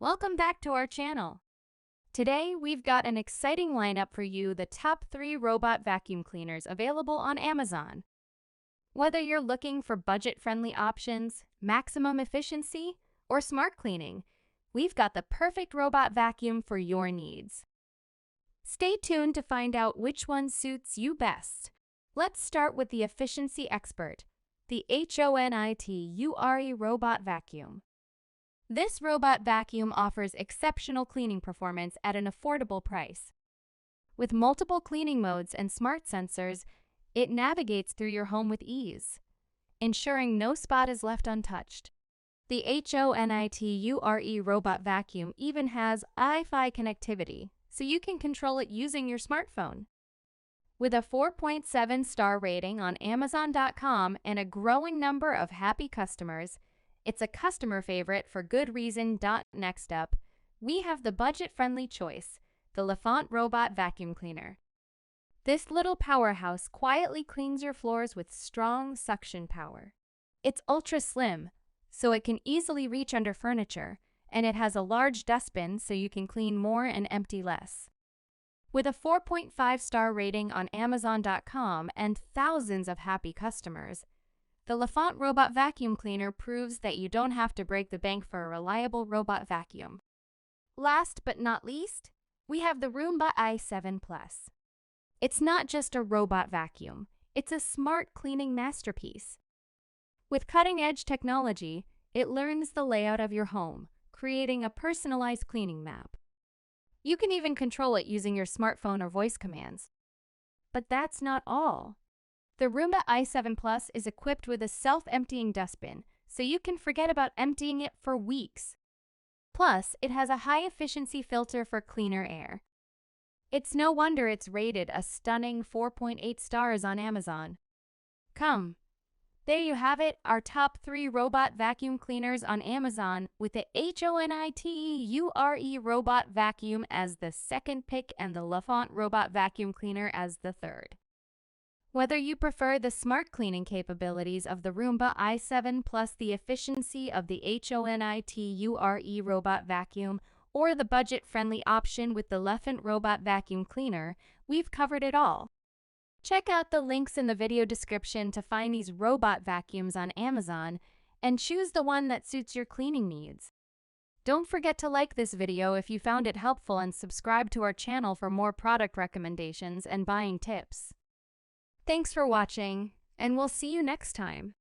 Welcome back to our channel. Today, we've got an exciting lineup for you, the top 3 robot vacuum cleaners available on Amazon. Whether you're looking for budget-friendly options, maximum efficiency, or smart cleaning, we've got the perfect robot vacuum for your needs. Stay tuned to find out which one suits you best. Let's start with the efficiency expert, the HONITURE robot vacuum. This robot vacuum offers exceptional cleaning performance at an affordable price. With multiple cleaning modes and smart sensors, it navigates through your home with ease, ensuring no spot is left untouched. The HONITURE robot vacuum even has Wi-Fi connectivity, so you can control it using your smartphone. With a 4.7-star rating on Amazon.com and a growing number of happy customers, it's a customer favorite for good reason. Next up, we have the budget-friendly choice, the Lefant robot vacuum cleaner. This little powerhouse quietly cleans your floors with strong suction power. It's ultra slim, so it can easily reach under furniture, and it has a large dustbin so you can clean more and empty less. With a 4.5-star rating on Amazon.com and thousands of happy customers, the Lefant robot vacuum cleaner proves that you don't have to break the bank for a reliable robot vacuum. Last but not least, we have the Roomba i7 Plus. It's not just a robot vacuum, it's a smart cleaning masterpiece. With cutting-edge technology, it learns the layout of your home, creating a personalized cleaning map. You can even control it using your smartphone or voice commands. But that's not all. The Roomba i7 Plus is equipped with a self-emptying dustbin, so you can forget about emptying it for weeks. Plus, it has a high-efficiency filter for cleaner air. It's no wonder it's rated a stunning 4.8 stars on Amazon. There you have it, our top 3 robot vacuum cleaners on Amazon, with the HONITURE robot vacuum as the second pick and the Lefant robot vacuum cleaner as the third. Whether you prefer the smart cleaning capabilities of the Roomba i7 plus the efficiency of the HONITURE robot vacuum, or the budget-friendly option with the Lefant robot vacuum cleaner, we've covered it all. Check out the links in the video description to find these robot vacuums on Amazon and choose the one that suits your cleaning needs. Don't forget to like this video if you found it helpful and subscribe to our channel for more product recommendations and buying tips. Thanks for watching, and we'll see you next time.